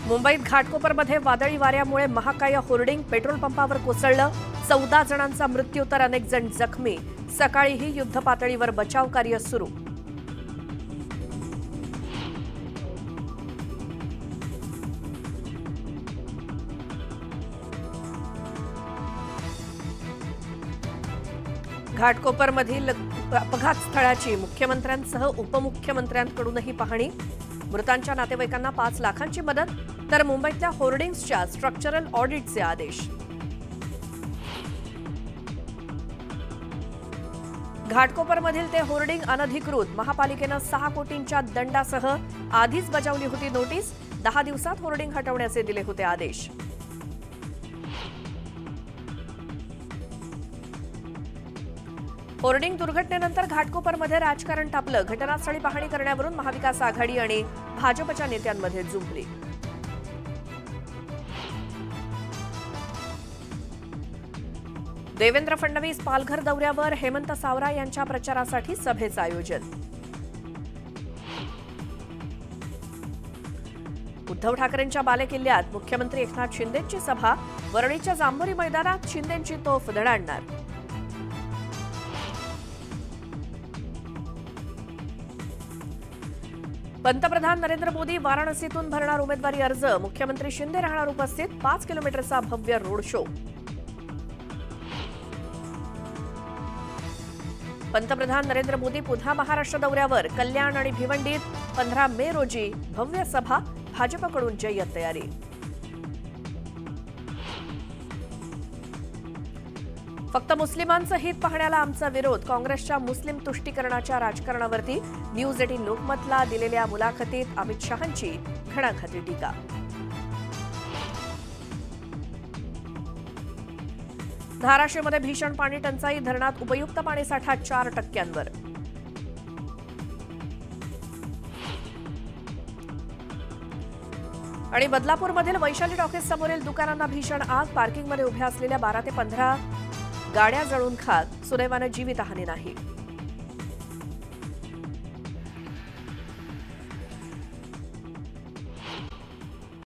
मुंबईत घाटकोपरमध्ये वादळी वाऱ्यामुळे महाकाय होर्डिंग पेट्रोल पंपावर कोसळलं। 14 जणांचा मृत्यू तर अनेक जण जखमी। सकाळीही युद्धपातळीवर बचाव कार्य सुरू। घाटकोपरमधील अपघात स्थळाची मुख्यमंत्र्यांसह उपमुख्यमंत्र्यांकडूनही पाहणी। मृतांच्या नातेवाईकांना 5 लाखांची मदत तर मुंबईतल्या होर्डिंग्सच्या स्ट्रक्चरल ऑडिटचे आदेश। घाटकोपरमधील ते होर्डिंग अनधिकृत, महापालिकेनं 6 कोटींच्या दंडासह आधीच बजावली होती नोटीस। 10 दिवसात होर्डिंग हटवण्याचे दिले होते आदेश। होर्डिंग दुर्घटनेनंतर घाटकोपरमध्ये राजकारण तापलं। घटनास्थळी पाहणी करण्यावरून महाविकास आघाडी आणि भाजपच्या नेत्यांमध्ये जुंपली। देवेंद्र फडणवीस पालघर दौऱ्यावर, हेमंत सावरा यांच्या प्रचारासाठी सभेचं आयोजन। उद्धव ठाकरेंच्या बालेकिल्ल्यात मुख्यमंत्री एकनाथ शिंदेंची सभा। वरळीच्या जांभोरी मैदानात शिंदेंची तोफ धडाडणार। पंतप्रधान नरेंद्र मोदी वाराणसीतून भरणार उमेदवारी अर्ज। मुख्यमंत्री शिंदे राहणार उपस्थित। 5 किलोमीटरचा भव्य रोड शो। पंतप्रधान नरेंद्र मोदी पुन्हा महाराष्ट्र दौऱ्यावर। कल्याण आणि भिवंडीत 15 मे रोजी भव्य सभा। भाजपकडून जय्यत तयारी। फक्त मुस्लिमांचं हित पाहण्याला आमचा विरोध। काँग्रेसच्या मुस्लिम तुष्टीकरणाच्या राजकारणावरती न्यूज 18 लोकमतला दिलेल्या मुलाखतीत अमित शहांची घणाघाती टीका। धाराशिवमध्ये भीषण पाणी टंचाई। धरणात उपयुक्त पाणीसाठा 4%वर। आणि बदलापूरमधील वैशाली टॉकीज समोरील दुकानांना भीषण आग। पार्किंगमध्ये उभ्या असलेल्या 12 ते 15 गाड्या जळून खाक। सुदैवाने जीवितहानी नाही।